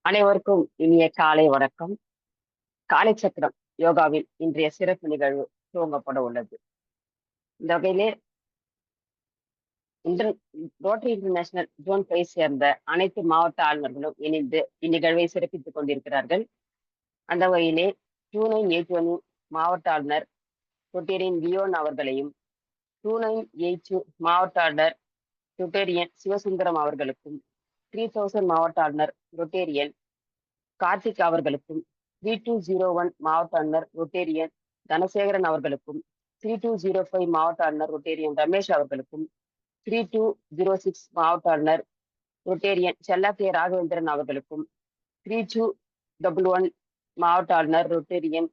அனைவருக்கும் இனிய காலை வணக்கம். காலை சக்கரம் யோகாவில் இன்றைய சிறப்பு நிகழ்வு துவங்கப்பட உள்ளது. இந்த வகையிலே இன்டர் ரோட்டரி இன்டர்நேஷனல் ஜோன் 5 சேர்ந்த அனைத்து மாவட்ட ஆளுநர்களும் இணைந்து இந்நிகழ்வை சிறப்பித்துக் கொண்டிருக்கிறார்கள். அந்த வகையிலே 2981 மாவட்ட ஆளுநர் ரொட்டேரியன் லியோன் அவர்களையும் 2982 மாவட்ட ஆளுநர் ரொட்டேரியன் சிவசுந்தரம் அவர்களுக்கும் 3000 மாவட்ட ஆளுநர் ரொட்டேரியன் கார்த்திக் அவர்களுக்கும் 3201 மாவட்ட ஆளுநர் ரொட்டேரியன் தனசேகரன் அவர்களுக்கும் 3205 மாவட்ட ஆளுநர் ரொட்டேரியன் ரமேஷ் அவர்களுக்கும் 3206 மாவட்ட ஆளுநர் ரொட்டேரியன் செல்லக்கே ராகவேந்திரன் அவர்களுக்கும் 3211 மாவட்ட ஆளுநர் ரொட்டேரியன்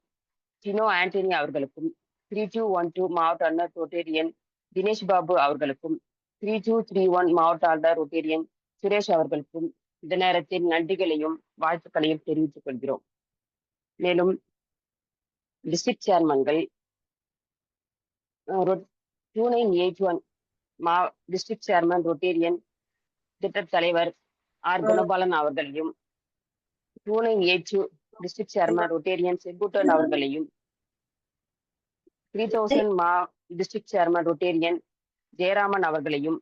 டினோ ஆண்டனி அவர்களுக்கும் 3212 மாவட்ட ஆளுநர் ரொட்டேரியன் தினேஷ் பாபு அவர்களுக்கும் 3231 மாவட்ட ஆளுநர் ரொட்டேரியன் சுரேஷ் அவர்களுக்கும் இந்த நேரத்தில் நன்றிகளையும் வாழ்த்துக்களையும் தெரிவித்துக் கொள்கிறோம். மேலும் டிஸ்ட்ரிக்ட் சேர்மன்கள் 2981 டிஸ்ட்ரிக்ட் சேர்மன் ரொட்டேரியன் திட்ட தலைவர் ஆர் குணபாலன் அவர்களையும் 2982 டிஸ்ட்ரிக்ட் சேர்மன் ரொட்டேரியன் செங்குட்டன் அவர்களையும் 3000 டிஸ்ட்ரிக்ட் சேர்மன் ரொட்டேரியன் ஜெயராமன் அவர்களையும்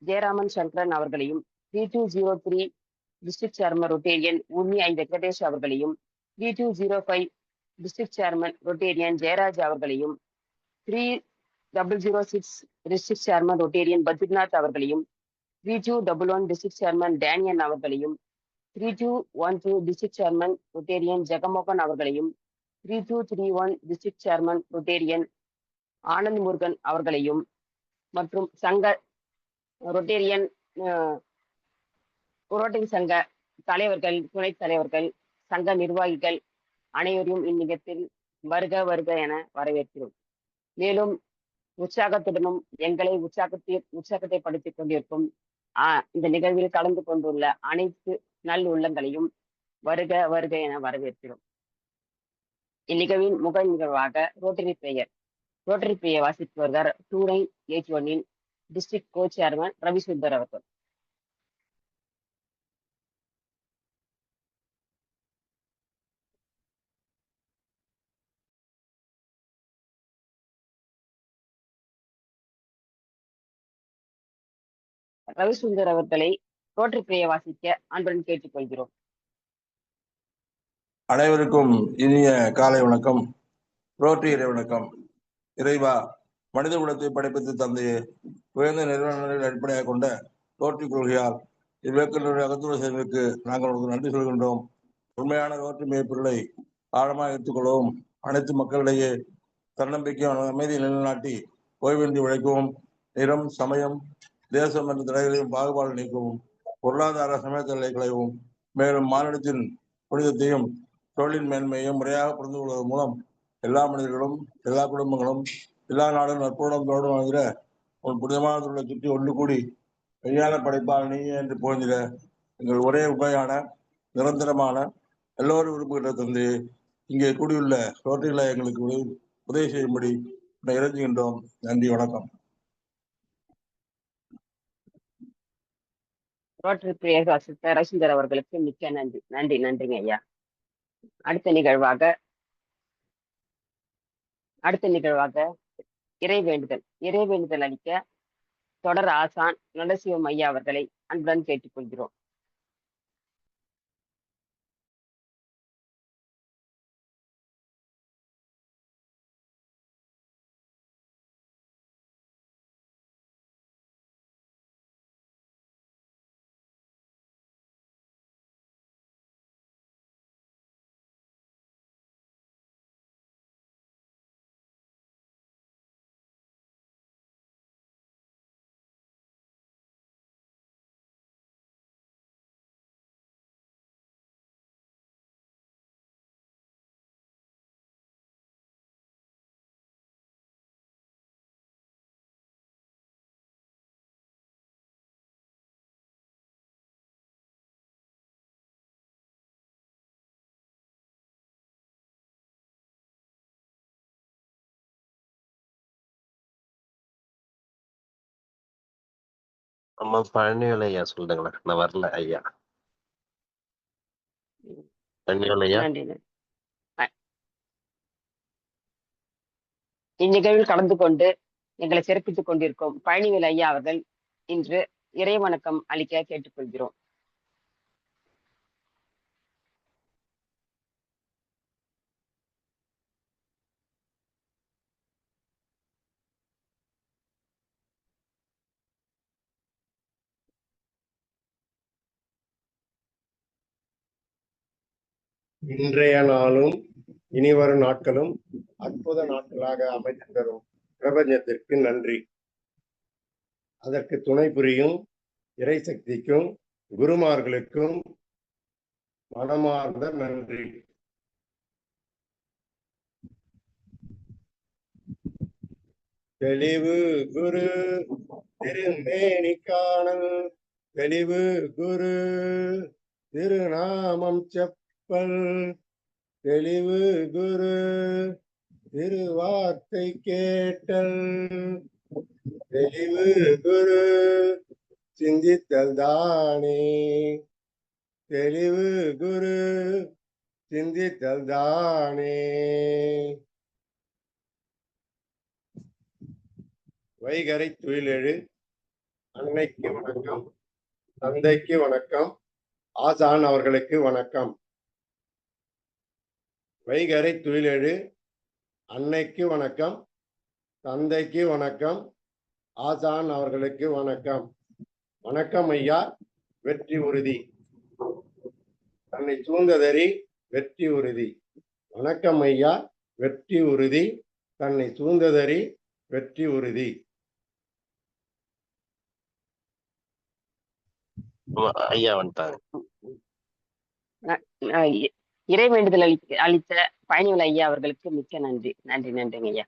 ஜெயராமன் சங்கரன் அவர்களையும் 3203 டிஸ்ட்ரிக்ட் சேர்மன் ரொட்டேரியன் உம்மி ஐ வெங்கடேஷ் அவர்களையும் 3205 டிஸ்ட்ரிக்ட் சேர்மன் ரொட்டேரியன் ஜெயராஜ் அவர்களையும் 3006 டிஸ்ட்ரிக்ட் சேர்மன் ரொட்டேரியன் பத்ரிநாத் அவர்களையும் 3211 டிஸ்ட்ரிக்ட் சேர்மன் டேனியன் அவர்களையும் 3212 டிஸ்ட்ரிக்ட் சேர்மன் ரொட்டேரியன் ஜெகமோகன் அவர்களையும் 3231 district chairman Rotarian Anand Murugan அவர்களையும் மற்றும் சங்க ரொட்டேரியன் ரோட்டரி சங்க தலைவர்கள், துணைத் தலைவர்கள், சங்க நிர்வாகிகள் அனைவரையும் இந்நிகழ்ச்சியில் வருக வருக என வரவேற்கிறோம். மேலும் உற்சாகத்துடனும் எங்களை உற்சாகத்தை படுத்திக் கொண்டிருக்கும் இந்த நிகழ்வில் கலந்து கொண்டுள்ள அனைத்து நல் உள்ளங்களையும் வருக வருக என வரவேற்கிறோம். இந்நிகழ்வின் முக நிகழ்வாக ரோட்டரி பெயர் வாசித்து வருகிறார் 2981 டிஸ்ட்ரிக்ட் கோ சேர்மன் ரவிசுந்தர் அவர்கள். ரவிசுந்தர் அவர்களை ரோட்டரி பெயர் வாசிக்க அன்புடன் கேட்டுக்கொள்கிறோம். அனைவருக்கும் இனிய காலை வணக்கம். ரோட்டரி வணக்கம். இறைவா, மனித குலத்தை படைப்பித்து தந்தையே, உயர்ந்த நிறுவனங்களில் அடிப்படையாக கொண்ட ரோட்டரி கொள்கையால் இவ்வேற்கனுடைய அகத்துறை சேவைக்கு நாங்கள் உங்களுக்கு நன்றி சொல்கின்றோம். உண்மையான ரோட்டரி மேய்ப்பொருளை ஆழமாக எடுத்துக்கொள்ளவும், அனைத்து மக்களிடையே தன்னம்பிக்கையான அமைதியை நிலைநாட்டி ஓய்வின்றி உழைக்கவும், நிறம், சமயம், தேசம் என்ற தடைகளையும் பாகுபாடு நீக்கவும், பொருளாதார சமயத்தலை களையவும், மேலும் மாநிலத்தின் புனிதத்தையும் தொழிலின் மேன்மையும் முறையாக புரிந்து கொள்வதன் மூலம் எல்லா மனிதர்களும், எல்லா குடும்பங்களும், எல்லா நாடும் நற்புடன் தோடும் ஆகிற உன் புனிதமான தொழிலை சுற்றி ஒன்று கூடி மெய்யான படைப்பால் நீ என்று போகிற எங்கள் ஒரே உண்மையான நிரந்தரமான எல்லோரும் விரும்புகின்ற தந்தை இங்கே கூடியுள்ள ரோட்டரிகளை எங்களுக்கு உதவி செய்யும்படி இறைஞ்சுகின்றோம். நன்றி, வணக்கம். ரோட்டரி பெயர் வாசித்த ரவிசுந்தர் அவர்களுக்கு மிக்க நன்றிங்க ஐயா. அடுத்த நிகழ்வாக இறைவேண்டுதல் அளிக்க தொடர் ஆசான் நலசிவம் ஐயா அவர்களை அன்புடன் கேட்டுக்கொள்கிறோம். நம்ம பழனிவேலை ஐயா சொல்லுங்களேன். நான் வரல ஐயா. நன்றிகள் ஐயா. நன்றி. இந்நிகழ்வில் கலந்து கொண்டு எங்களை சிறப்பித்துக் கொண்டிருக்கும் பழனிவேல் ஐயா அவர்கள் இன்று இறை வணக்கம் அளிக்க கேட்டுக்கொள்கிறோம். இன்றைய நாளும் இனிவரும் நாட்களும் அற்புத நாட்களாக அமைத்து தரும் பிரபஞ்சத்திற்கு நன்றி. அதற்கு துணை புரியும் இறை சக்திக்கும் குருமார்களுக்கும் மனமார்ந்த நன்றி. தெளிவு குரு திருமேனி காணல், தெளிவு குரு திருநாமம் செப்பல், தெளிவு குரு திருவார்த்தை கேட்டல், தெளிவு குரு சிந்தித்தல் தானே, தெளிவு குரு சிந்தித்தல் தானே. வைகரை துயிலெழு அன்னைக்கு வணக்கம், தந்தைக்கு வணக்கம், ஆசான் அவர்களுக்கு வணக்கம். வைகரை துயிலெழு அன்னைக்கு வணக்கம், தந்தைக்கு வணக்கம், ஆசான் அவர்களுக்கு வணக்கம். வணக்கம் ஐயா, வெற்றி உறுதி. தன்னை சூழ்ந்ததறி வெற்றி உறுதி. வணக்கம் ஐயா, வெற்றி உறுதி. தன்னை சூழ்ந்ததறி வெற்றி உறுதி. ஐயா வந்துட்டாங்க. இறை வேண்டுதல் அளித்த பழனிவேல் ஐயா அவர்களுக்கு மிக்க நன்றி. நன்றிங்க ஐயா.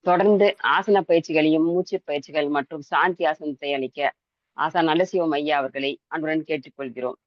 தொடர்ந்து ஆசன பயிற்சிகளையும் மூச்சு பயிற்சிகள் மற்றும் சாந்தி ஆசனத்தை அளிக்க ஆசான் நல்லசிவம் ஐயா அவர்களை அன்புடன் கேட்டுக்கொள்கிறோம்.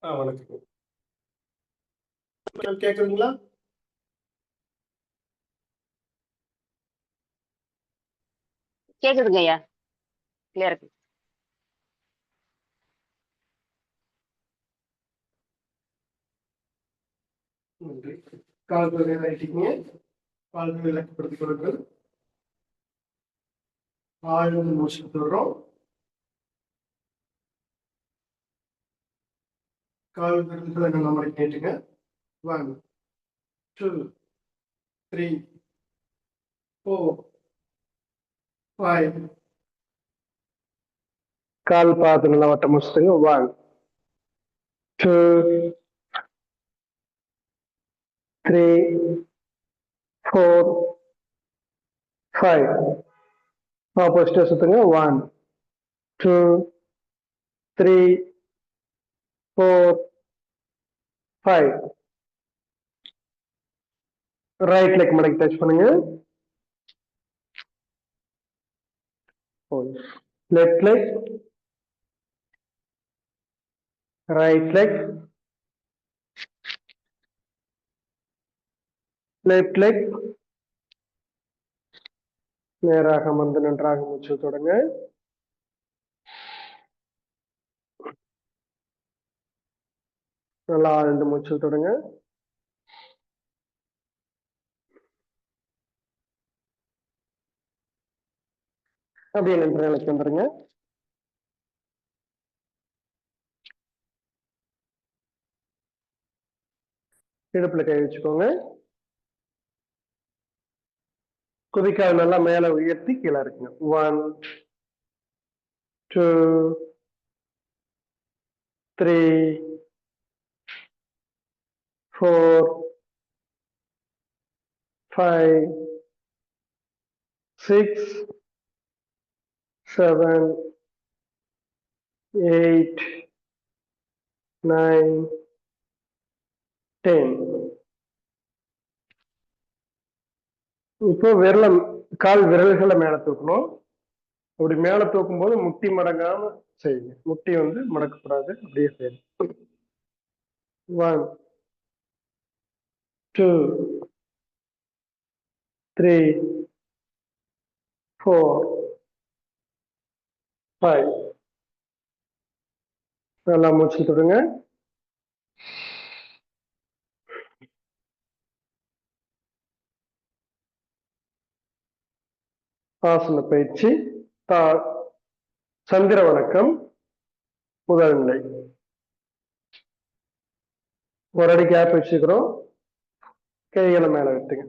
வணக்கம். கேக்குறீங்களா? கேக்குதுங்க ஐயா, கிளியர் இருக்கு. நன்றி. கால்களை ஆயிட்டீங்க. கால்களை இலக்கப்படுத்திக் கொள்ளுங்கள். ஆழ்ந்து மூச்சு விடுறோம். கால் விரல்களை நம்ம கேட்டுங்க. 1 2 3 4 5. கால் பார்த்து நல்லா வட்டம் முடிச்சுங்க. 1 2 3 4 5. ஆப்போசிட்டா சுத்துங்க. 1 2 3 4 5. ரைட் லெக் மடக்கி டச் பண்ணுங்க. Left leg, right leg, left leg. நேராக அமர்ந்து நன்றாக மூச்சு தொடங்க. நல்லா ஆழ்ந்து மூச்சு தொடங்க. அப்படியே நின்ற நிலைக்கு வந்துருங்க. இடுப்புல கை வச்சுக்கோங்க. குதிக்கால் நல்லா மேல உயர்த்தி கீழே இருக்குங்க. 1 2 3 4 5 6 7 8 9 10. இப்போ கால் விரல்களை மேல தூக்கணும். அப்படி மேல தூக்கும் போது முட்டி மடங்காம செய்யுங்க. முட்டி மடக்கக்கூடாது, அப்படியே செய்யணும். 1 2 3 4 5. நல்லா மூச்சு தொடுங்க. ஆசன பயிற்சி சந்திர வணக்கம் முதல் நிலை. ஒரு அடி கேப் வச்சுக்கிறோம். கைகளை மேல வைத்துங்க.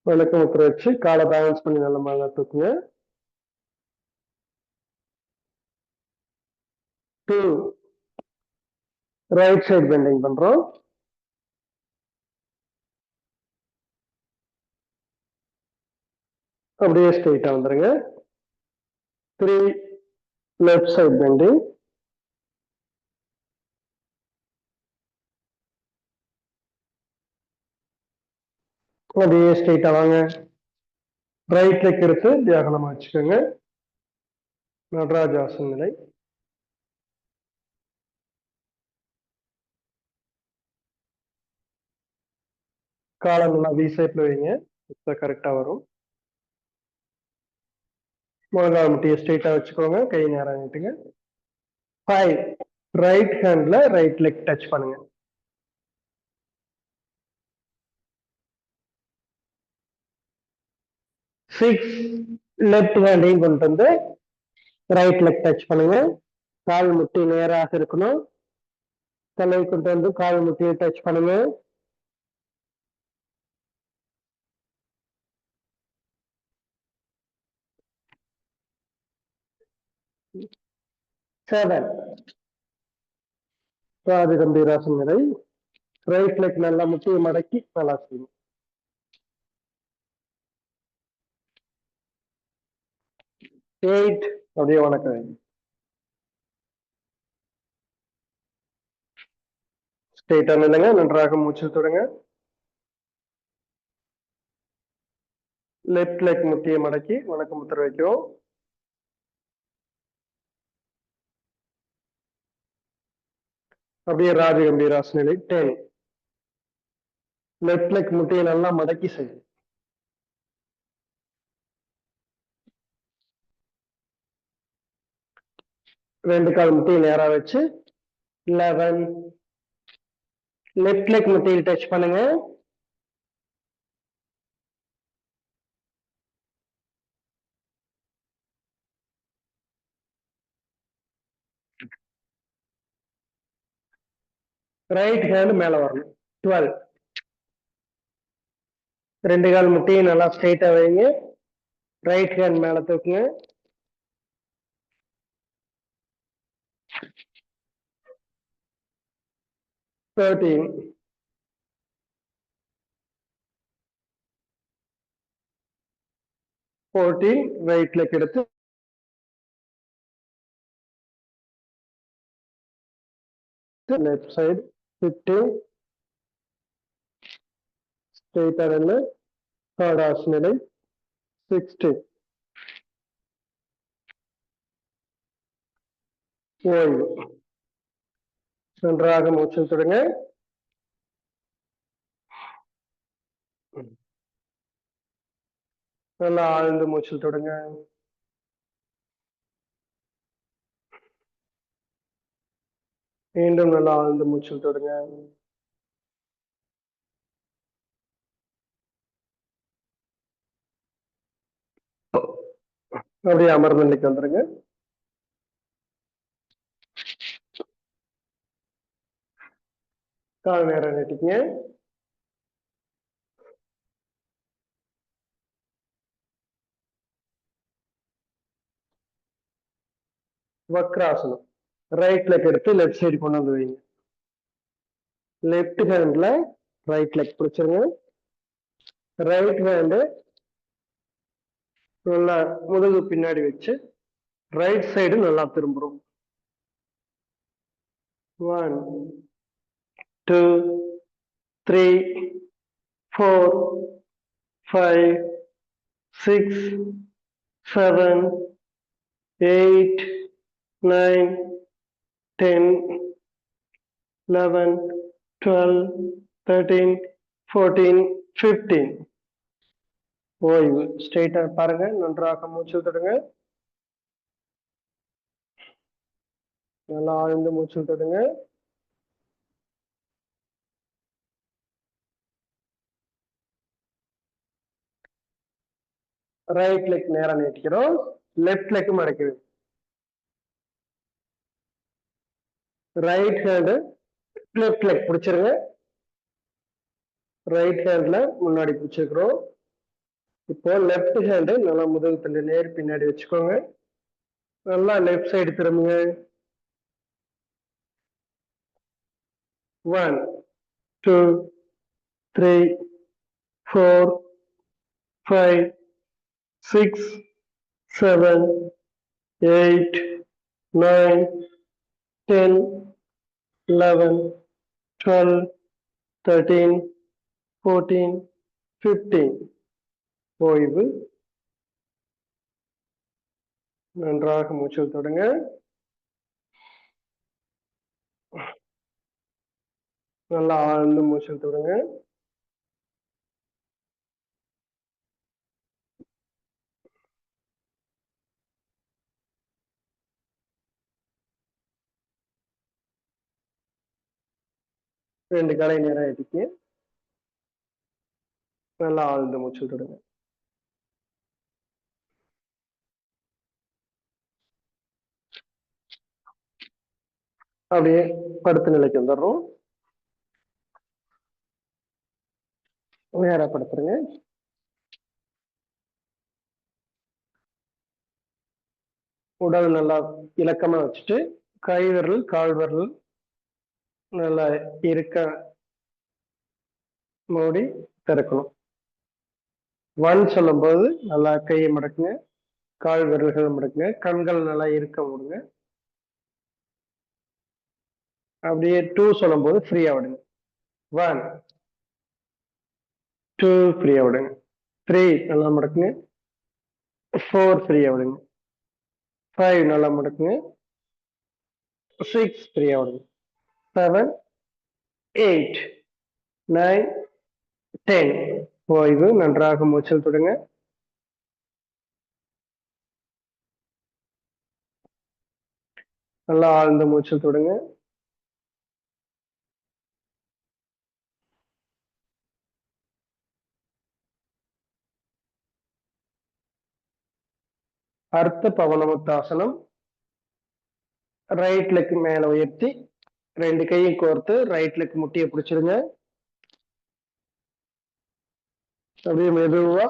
விளக்கு முத்திரை வச்சு காலை பேலன்ஸ் பண்ணி நல்ல மேல தூக்குங்க. 2 ரைட் சைடு பெண்டிங் பண்றோம். அப்படியே ஸ்ட்ரெயிட்டா வந்துருங்க. 3 லெஃப்ட் சைடு பெண்டிங். அப்படியே ஸ்ட்ரெயிட்டா வாங்க. ரைட் லெக் எடுத்து தியாகலமா வச்சுக்கோங்க. நடராஜாசன நிலை. காலை நல்லா வி ஷேப்ல வைங்க. கரெக்டா வரும். முழங்கால் முட்டியை ஸ்ட்ரெயிட்டா வச்சுக்கோங்க. கை நேரம் நீட்டுங்க. 5 ரைட் ஹேண்ட்ல ரைட் லெக் டச் பண்ணுங்க. 6 லெஃப்ட் ஹேண்டையும் கொண்டு வந்து ரைட் லெக் டச் பண்ணுங்க. கால் முட்டி நேராக இருக்கணும். தலை கொண்டு வந்து கால் முட்டியை டச் பண்ணுங்க. 7 ராஜ கம்பீராசன நிலை. ரைட் லெக் நல்லா முட்டியை மடக்கி நல்லா செய்யும். 8 அப்படியே வணக்கம். ஸ்ட்ரெயிட்டா நில்லுங்க. நன்றாக மூச்சு தொடுங்க. லெஃப்ட் லெக் முட்டியை மடக்கி வணக்க முத்திரை வைக்கிறோம். அப்படியே ராஜ கம்பீராசன நிலை. 10 லெஃப்ட் லெக் முட்டியை நல்லா மடக்கி செய்யும். ரெண்டு கால் முட்டியை நேரா வச்சு 11 லெஃப்ட் லெக் முட்டியில் டச் பண்ணுங்க. ரைட் ஹேண்ட் மேல வரணும். 12 ரெண்டு கால் முட்டியை நல்லா ஸ்ட்ரெயிட்டா வைங்க. ரைட் ஹேண்ட் மேல தூக்குங்க. 13 14 ரைட் லெக் எடுத்து left side. 15 straight நிலை. third ஆசன நிலை. 16 ஓய்வு. நன்றாக மூச்சு தொடுங்க. நல்லா ஆழ்ந்து மூச்சு தொடுங்க. மீண்டும் நல்லா ஆழ்ந்து மூச்சு தொடுங்க. அப்படியே அமர்ந்த நிலைக்கு வந்துருங்க. கால் நேரம் நீட்டிங்க. வக்ராசனம். ரைட் லெக் எடுத்து லெஃப்ட் சைடு கொண்டு வந்து வைங்க. லெஃப்ட் ஹேண்ட்ல ரைட் லெக் பிடிச்சிருங்க. ரைட் ஹேண்டு நல்லா முதுகு பின்னாடி வச்சு ரைட் சைடு நல்லா திரும்புறோம். 1 2 3 4 5 6 7 8 9 10 11 12 13 14 15. ஓய்வு. ஸ்ட்ரெயிட்டா பாருங்க. நன்றாக மூச்சு விட்டுடுங்க. நல்லா ஆழ்ந்து மூச்சு விட்டுடுங்க. ரைட் லெக் நேரா நீட்டிக்கிறோம். லெஃப்ட் லெக் மடக்குது. ரைட் ஹேண்டு லெஃப்ட் லெக் பிடிச்சிருங்க. ரைட் ஹேண்ட்ல முன்னாடி பிடிச்சிருக்கிறோம். இப்போ லெஃப்ட் ஹேண்டு நல்லா முதுகு தண்டு நேர் பின்னாடி வச்சுக்கோங்க. நல்லா லெஃப்ட் சைடு திரும்புங்க. 1 2 3 4 5 6 7 8 9 10 11 12 13 14 15. ஓய்வு. நன்றாக மூச்சு விட்டுடுங்க. நல்லா ஆழ்ந்து மூச்சு விட்டுடுங்க. ரெண்டு காலை நேரம் ஏற்றிக்கு. நல்லா ஆழ்ந்து மூச்சு விட்டுடுங்க. அப்படியே படுத்த நிலைக்கு வந்துடுறோம். நேரா படுத்துருங்க. உடல் நல்லா இலக்கமா வச்சுட்டு கை விரல் கால் விரல் நல்லா இருக்க மூடி திறக்கணும். 1 சொல்லும் போது நல்லா கையை மடக்குங்க. கால் விரல்கள் மடக்குங்க. கண்கள் நல்லா இருக்க விடுங்க. அப்படியே 2 சொல்லும் போது ஃப்ரீயா விடுங்க. 1 2 ஃப்ரீயா விடுங்க. 3 நல்லா மடக்குங்க. 4 ஃப்ரீயா விடுங்க. 5 நல்லா மடக்குங்க. 6 ஃப்ரீயா விடுங்க. 7 8 9 10. ஓய்வு. நன்றாக மூச்சல் தொடுங்க. நல்லா ஆழ்ந்த மூச்சல் தொடுங்க. அர்த்த பவனமுத்தாசனம். ரைட் லெக் மேல உயர்த்தி ரெண்டு கையும் கோர்த்து ரைட் லெக் முட்டியை பிடிச்சிருங்க. அப்படியே மெதுவா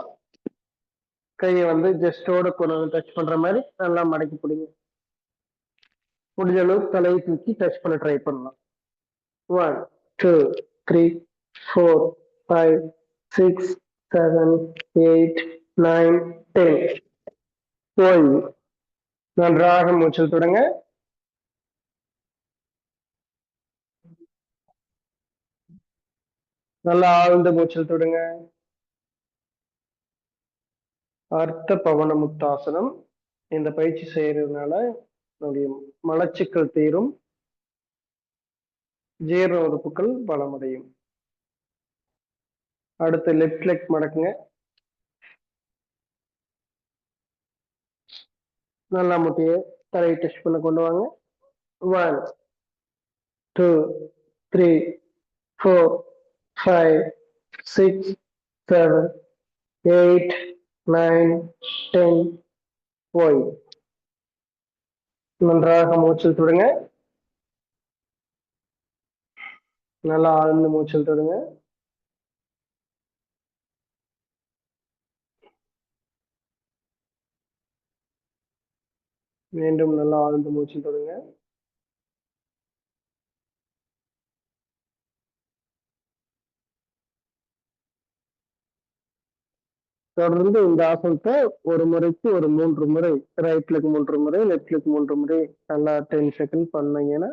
கையை வந்து ஜஸ்டோட கொண்டு டச் பண்ற மாதிரி நல்லா மடக்கி பிடிங்க. முடிஞ்ச அளவுக்கு தலையை தூக்கி டச் பண்ண ட்ரை பண்ணலாம். 1 2 3 4 5 6 7 8 9 10. ஓய்வு. நன்றாக மூச்சல் தொடங்க. நல்லா ஆழ்ந்த மூச்சல் தொடுங்க. அர்த்த பவன முத்தாசனம். இந்த பயிற்சி செய்யறதுனால நம்முடைய மலச்சிக்கல் தீரும், ஜீரண உறுப்புகள் பலமடையும். அடுத்து லெஃப்ட் லெக் மடக்குங்க. நல்லா முட்டியை தலையை டச் பண்ண கொண்டு வாங்க. 1 2 3 4 5 6 7 8 9 10 ஓய்வு. நன்றாக மூச்சில் தொடுங்க. நல்லா ஆழ்ந்து மூச்சில் தொடுங்க. மீண்டும் நல்லா ஆழ்ந்து மூச்சில் தொடுங்க. தொடர்ந்து இந்த ஆசனத்தை ஒரு முறைக்கு ஒரு 3 முறை, ரைட் லெக் 3 முறை, லெஃப்ட் லெக் 3 முறை நல்லா 10 செகண்ட் பண்ணீங்கன்னா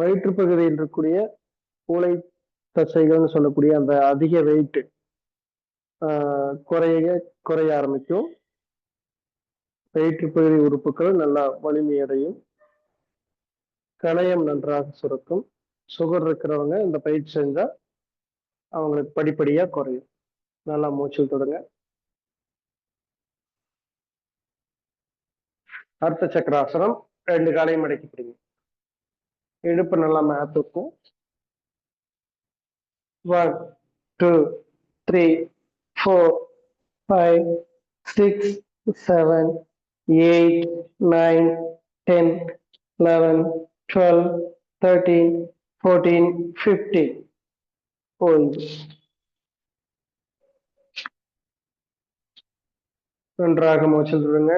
வயிற்று பகுதியில் இருக்கக்கூடிய மூளை தசைகள்னு சொல்லக்கூடிய அந்த அதிக வெயிட் குறைய ஆரம்பிக்கும். வயிற்று பகுதி உறுப்புகள் நல்லா வலிமையடையும். கணையம் நன்றாக சுரக்கும். சுகர் இருக்கிறவங்க இந்த பயிற்சி செஞ்சா அவங்களுக்கு படிப்படியா குறையும். நல்லா மூச்சில் தொடுங்க. அர்த்த சக்கராசனம். 2 காலையும் மடக்கி பிடிங்க. இடுப்பு நல்லா மேத்துக்கும். 1 2 3 4 5 6 7 8 9 10 11 12 13 14 15. ஓய்வு. நன்றாக மூச்சில் விடுங்க.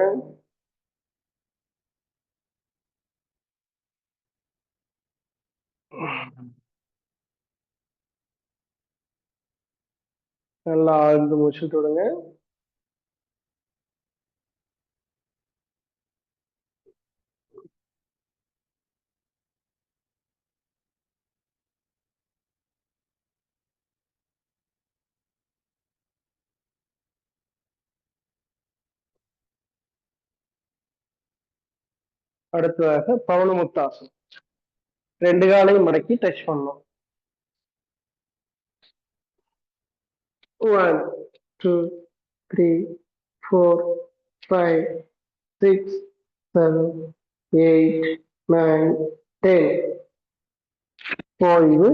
நல்லா ஆழ்ந்து மூச்சில் விடுங்க. அடுத்ததாக பவனமுத்தாசனம். 2 காலையும் மடக்கி டச் பண்ணணும். 1 2 3 4 5 6 7 8 9 10. ஓய்வு.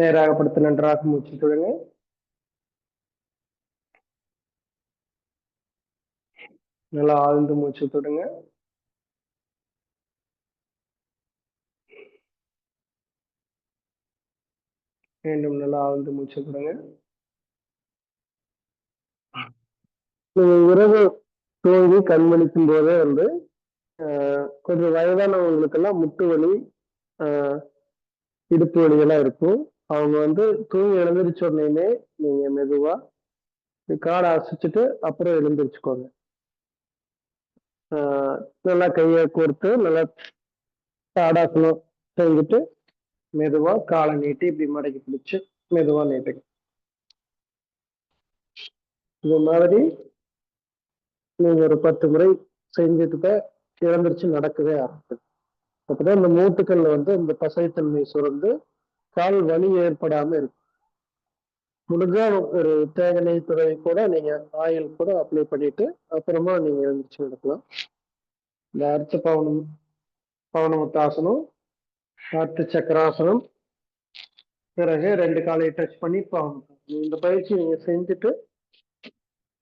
நேராக படுத்து நன்றாக மூச்சு தொடுங்க. நல்லா ஆழ்ந்து மூச்சு தொடுங்க. மீண்டும் நல்லா ஆழ்ந்து மூச்சு தொடுங்க. நீங்க இரவு தூங்கி கண் விழிக்கும் போதே கொஞ்சம் வயதானவங்களுக்கெல்லாம் முட்டு வலி, இடுப்பு வலி எல்லாம் இருக்கும். அவங்க தூங்கி எழுந்திரிச்ச உடனே நீங்க மெதுவா காலை அசைச்சிட்டு அப்புறம் எழுந்திரிச்சுக்கோங்க. நல்லா கையை கோர்த்து நல்லா தாடாசனம் செஞ்சுட்டு மெதுவா காலை நீட்டி இப்படி மடக்கி பிடிச்சு மெதுவா நீட்டுங்க. இது மாதிரி நீங்க ஒரு 10 முறை செஞ்சுட்டு எழுந்திரிச்சு நடக்கவே ஆரம்பிக்கும். அப்பதான் இந்த மூட்டுக்கள்ல இந்த பசைத்தன்மை சுரந்து கால் வலி ஏற்படாம இருக்கும். முடிஞ்சா ஒரு தேங்காய் துறை கூட நீங்க ஆயில் கூட அப்ளை பண்ணிட்டு அப்புறமா நீங்க எழுந்திரிச்சு நடக்கலாம். இந்த அர்த்த பவனமுத்தாசனம், அர்த்த சக்கராசனம், பிறகு 2 காலையை டச் பண்ணி இந்த பயிற்சி நீங்க செஞ்சுட்டு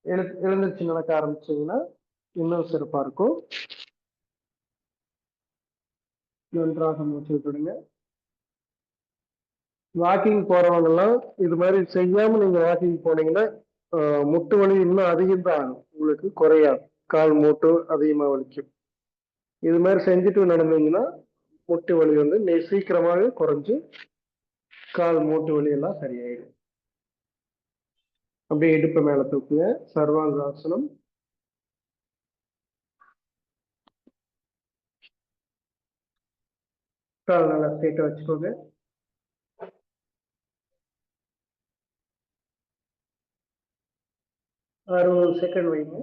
எழுந்திரிச்சு நடக்க ஆரம்பிச்சீங்கன்னா இன்னும் சிறப்பா இருக்கும். நன்றாக மூச்சு விட்டுடுங்க. வாக்கிங் போறவங்க எல்லாம் இது மாதிரி செய்யாம நீங்க வாக்கிங் போனீங்கன்னா முட்டு வலி இன்னும் அதிகம் தான் ஆகும். உங்களுக்கு குறையாது. கால் மூட்டு அதிகமா வலிக்கும். இது மாதிரி செஞ்சுட்டு நடந்தீங்கன்னா முட்டு வலி சீக்கிரமாவே குறைஞ்சு கால் மூட்டு வலி எல்லாம் சரியாயிடும். அப்படியே இடுப்பு மேல தூக்குங்க. சர்வாங்காசனம். கால் நல்லா ஸ்ட்ரெயிட்டா வச்சுக்கோங்க. ஒரு 60 செகண்ட் வைங்க.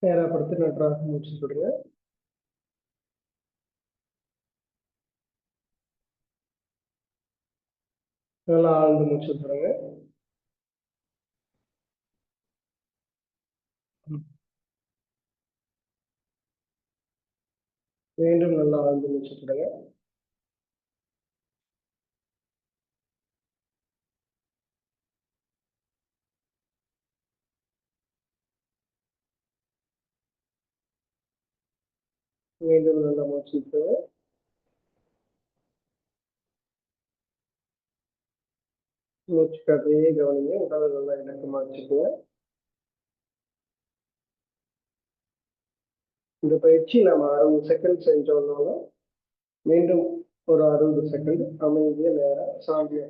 நேராப்படுத்தி நன்றாக மூச்சு விடுங்க. நல்லா ஆழ்ந்து மூச்சு விடுங்க. மீண்டும் நல்லா ஆழ்ந்து மூச்சு விடுங்க. மீண்டும் நல்லா மூச்சு விடுங்க. மூச்சு காற்றையே கவனிங்க. உடலை நல்லா இணக்கமா வச்சுக்கோங்க. இந்த பயிற்சி நம்ம 60 செகண்ட் செஞ்சோம்னால மீண்டும் ஒரு 60 செகண்ட் அமைதியா நேரம் சாந்தியா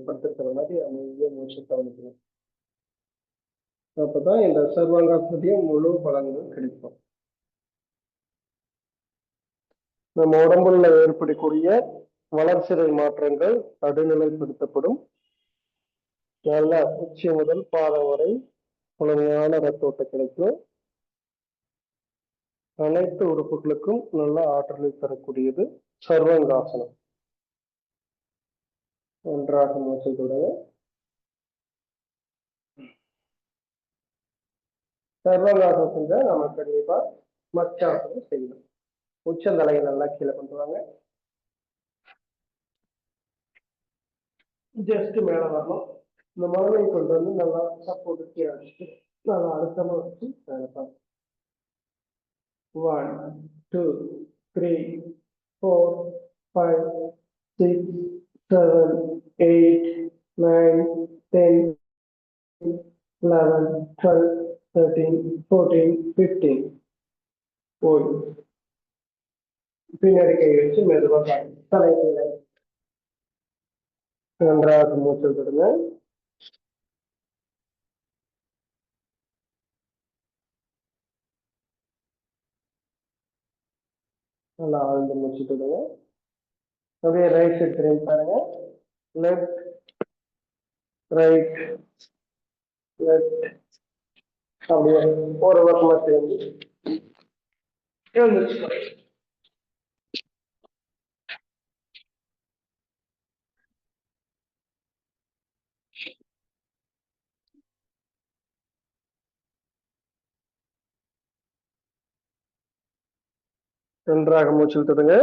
படுத்துக்கிற மாதிரி அமைதியா மூச்சு கவனிக்கணும். அப்பதான் இந்த சர்வாங்காசத்தையும் முழு பலன்கள் கிடைக்கும். நம்ம உடம்புல ஏற்படக்கூடிய வளர்சிதை மாற்றங்கள் நடுநிலைப்படுத்தப்படும். நல்ல உச்சி முதல் பாதம் வரை முழுமையான ரத்த ஓட்டம் கிடைக்கும். அனைத்து உறுப்புகளுக்கும் நல்ல ஆற்றலை தரக்கூடியது சர்வாங்காசனம். ஒன்றாக மூச்சு தொடங்க. சர்வாங்காசனம் செஞ்சா நம்ம கண்டிப்பா மச்சாசனம் செய்யணும். உச்சந்தலையை நல்லா கீழே கொண்டு வாங்க. ஜஸ்ட் மேல வரணும். இந்த மனதை கொண்டு வந்து நல்லா சப்போர்ட் கீழே வச்சுட்டு நல்லா அழுத்தமா வச்சு மேல பார்த்து 1 2 3 4 5 6 7 8 9 10 11 12 13 14 15. ஓய்வு. பின்னாடி கை வச்சு மெதுவாக தலைகளை நன்றாக மூச்சு விடுங்க. நல்லா ஆழ்ந்து மூச்சு விடுங்க. அப்படியே ரைட் சைட் திரும்பி பாருங்க. லெஃப்ட் ரைட் லெஃப்ட் அப்படியே ஒரு பக்கமா திரும்பி எழுந்துச்சு. நன்றாக மூச்சு விட்டுடுங்க.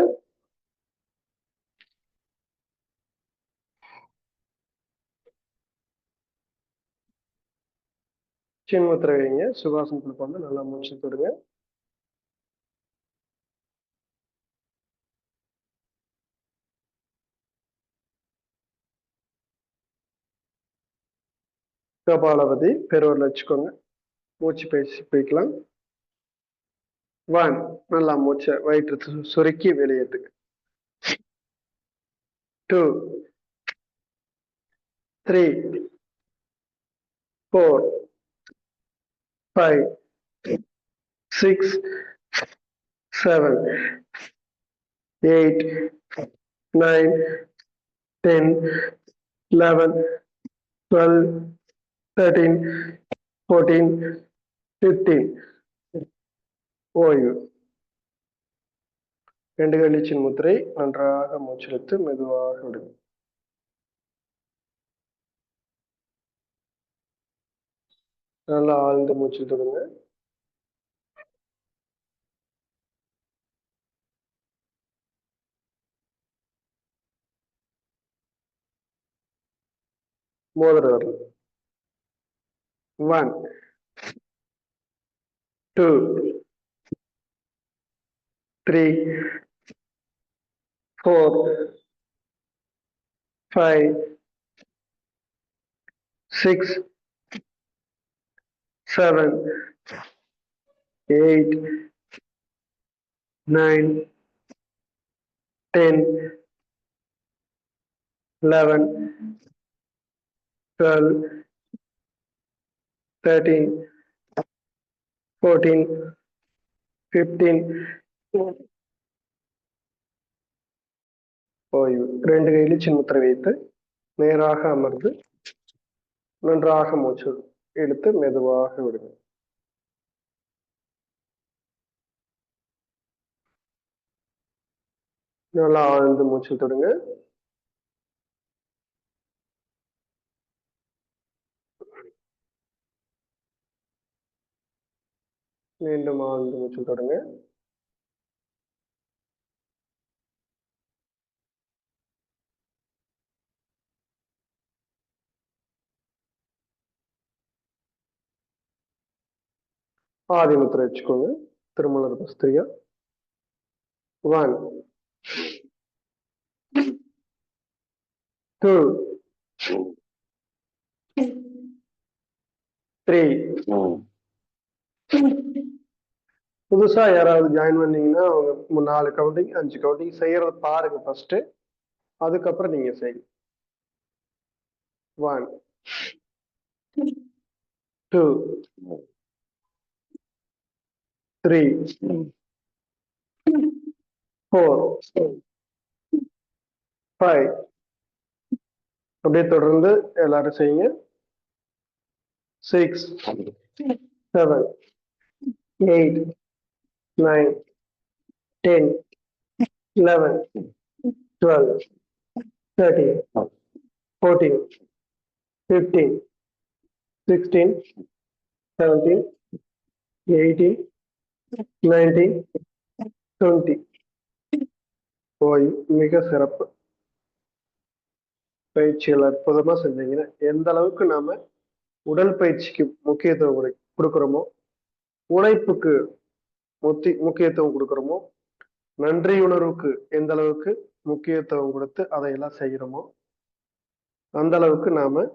சின்முத்திரை வைங்க. சுகாசனத்துக்கு வந்து நல்லா மூச்சு விட்டுடுங்க. கபாலபதி பெருவரில் வச்சுக்கோங்க. மூச்சு பயிற்சி போய்க்கலாம். 1 நல்லா மூச்சை வயிற்று சுருக்கி வெளியேற்றுங்க. 2 3 4 5 6 7 8 9 10 11 12 13 14 15. ஓய்வு. 2 கழிச்சின் முத்திரை. நன்றாக மூச்செடுத்து மெதுவாக விடுங்க. நல்லா ஆழ்ந்து மூச்சு விடுங்க. மோதிர வரல. 1 2 3 4 5 6 7 8 9 10 11 12 13 14 15. ஓய்வு. 2 கையிலும் சின்முத்திரை வைத்து நேராக அமர்ந்து நன்றாக மூச்சு இழுத்து மெதுவாக விடுங்க. நல்லா ஆழ்ந்து மூச்சு தொடுங்க. மீண்டும் ஆழ்ந்து மூச்சு தொடுங்க. ஆதி முத்திரை வச்சுக்கோங்க. திருமலர் பஸ்திரியா. 1 2 3. புதுசா யாராவது ஜாயின் பண்ணீங்கன்னா அவங்க 4 கவுண்டிங் 5 கவுண்டிங் செய்யறத பாருங்க ஃபர்ஸ்ட். அதுக்கப்புறம் நீங்க செய்யுங்க. 1 2 3 4 5. அப்படியே தொடர்ந்து எல்லாரும் செய்யுங்க. 6 7 8 9 10 11 12 13 14 15 16 17 18 19 20. ஓய்வு. மிக சிறப்பு. பயிற்சிகள் அற்புதமா செஞ்சீங்கன்னா எந்த அளவுக்கு நாம உடல் பயிற்சிக்கு முக்கியத்துவம் கொடுக்குறோமோ, உழைப்புக்கு முக்கியத்துவம் கொடுக்குறோமோ, நன்றியுணர்வுக்கு எந்த அளவுக்கு முக்கியத்துவம் கொடுத்து அதையெல்லாம் செய்கிறோமோ அந்த அளவுக்கு நாம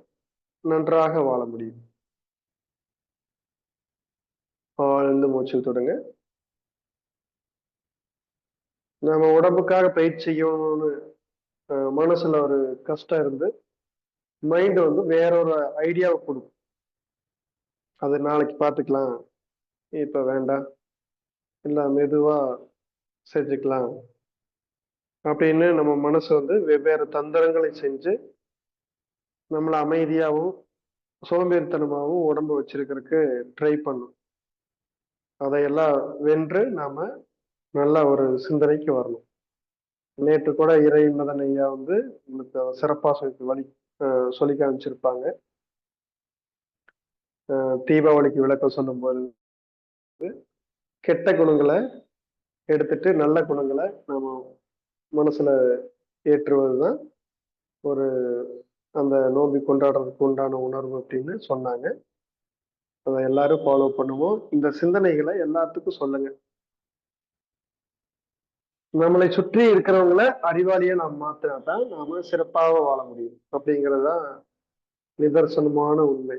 நன்றாக வாழ முடியும். ஆழ்ந்து மூச்சு தொடுங்க. நம்ம உடம்புக்காக பயிற்சி செய்யணும்னு மனசுல ஒரு கஷ்டம் இருந்து மைண்ட் வந்து வேற ஒரு ஐடியாவை கொடுக்கும். அது நாளைக்கு பார்த்துக்கலாம், இப்ப வேண்டாம், இல்ல மெதுவா செஞ்சுக்கலாம் அப்படின்னு நம்ம மனசு வந்து வெவ்வேறு தந்திரங்களை செஞ்சு நம்மளை அமைதியாகவும் சோம்பேறித்தனமாகவும் உடம்பு வச்சிருக்கிறதுக்கு ட்ரை பண்ணும். அதையெல்லாம் வென்று நாம நல்ல ஒரு சிந்தனைக்கு வரணும். நேற்று கூட இறை மதன் ஐயா வந்து உங்களுக்கு சிறப்பா சொல்லி காமிச்சிருப்பாங்க. தீபாவளிக்கு விளக்கம் சொல்லும்போது கெட்ட குணங்களை எடுத்துட்டு நல்ல குணங்களை நம்ம மனசுல ஏற்றுவதுதான் ஒரு அந்த நோம்பி கொண்டாடுறதுக்கு உண்டான உணர்வு அப்படின்னு சொன்னாங்க. அதை எல்லாரும் ஃபாலோ பண்ணுவோம். இந்த சிந்தனைகளை எல்லாத்துக்கும் சொல்லுங்க. நம்மளை சுற்றி இருக்கிறவங்கள அறிவாளியா நாம் மாத்தினாதான் நாம சிறப்பாக வாழ முடியும் அப்படிங்கறதுதான் நிதர்சனமான உண்மை.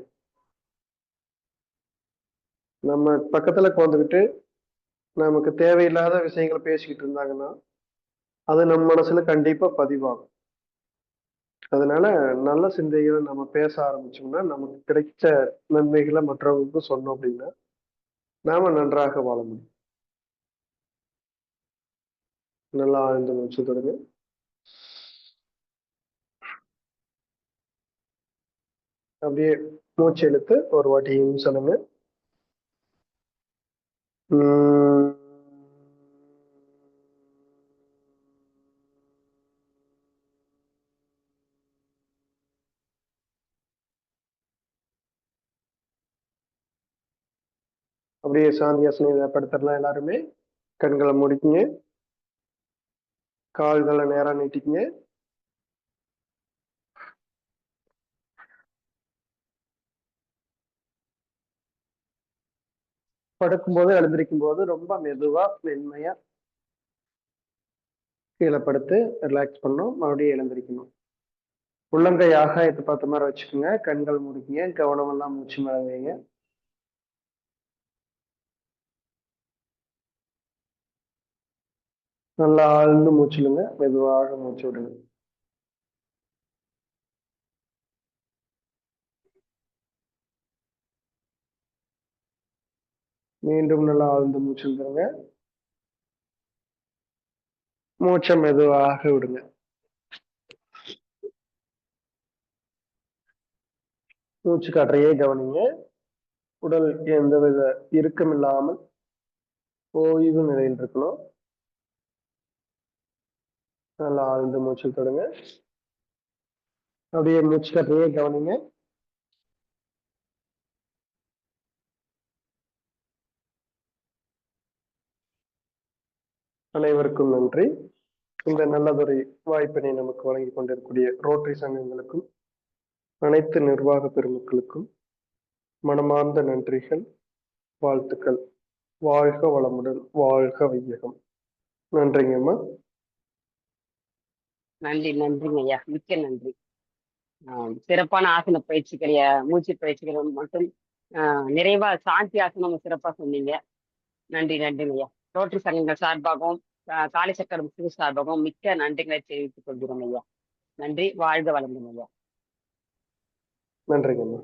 நம்ம பக்கத்துல உட்காந்துக்கிட்டு நமக்கு தேவையில்லாத விஷயங்களை பேசிக்கிட்டு இருந்தாங்கன்னா அது நம்ம மனசுல கண்டிப்பா பதிவாகும். அதனால நல்ல சிந்தைகளை நம்ம பேச ஆரம்பிச்சோம்னா நமக்கு கிடைச்ச நன்மைகளை மற்றவங்களுக்கு சொன்னோம் அப்படின்னா நாம நன்றாக வாழ முடியும். நல்லா ஆழ்ந்து மூச்சு தொடுங்க. அப்படியே மூச்சு இழுத்து ஒரு வாட்டியும் சொல்லுங்க. அப்படியே சாந்தியாசனம் படுத்துடலாம். எல்லாருமே கண்களை முடிக்குங்க, கால்களை நேரா நீட்டிக்குங்க. படுக்கும் போது எழுந்திருக்கும் போது ரொம்ப மெதுவா மென்மையா கீழே படுத்து ரிலாக்ஸ் பண்ணணும். மறுபடியும் எழுந்திருக்கணும். உள்ளங்கை ஆகாயத்தை பார்த்த மாதிரி வச்சுக்கோங்க. கண்கள் முடிக்குங்க. கவனம் எல்லாம் மூச்சு மேல வைங்க. நல்லா ஆழ்ந்து மூச்சுலுங்க. மெதுவாக மூச்சு விடுங்க. மீண்டும் நல்லா ஆழ்ந்து மூச்சு விடுங்க. மூச்சை மெதுவாக விடுங்க. மூச்சு காற்றையே கவனிங்க. உடல் எந்தவித இறுக்கம் இல்லாமல் ஓய்வு நிலையில் இருக்கணும். நல்லா ஆழ்ந்து மூச்சு தொடுங்க. அப்படியே மூச்சு கட்டையே கவனிங்க. அனைவருக்கும் நன்றி. இந்த நல்லதொரு வாய்ப்பினை நமக்கு வழங்கி கொண்டிருக்கக்கூடிய ரோட்டரி சங்கங்களுக்கும் அனைத்து நிர்வாக பெருமக்களுக்கும் மனமார்ந்த நன்றிகள், வாழ்த்துக்கள். வாழ்க வளமுடன், வாழ்க வையகம். நன்றிங்கம்மா. நன்றிங்க ஐயா, மிக்க நன்றி. சிறப்பான ஆசன பயிற்சிகள், மூச்சு பயிற்சிகள் மட்டும் நிறைவா சாந்தி ஆசனம் சிறப்பா சொன்னீங்க. நன்றிங்க ஐயா. ரோட்டரி சங்கங்கள் சார்பாகவும் காலை சக்கர முஸ்லிம் சார்பாகவும் மிக்க நன்றிகளை தெரிவித்துக் கொள்கிறோம் ஐயா. நன்றி. வாழ்க வளமுடன் ஐயா. நன்றிங்கம்மா.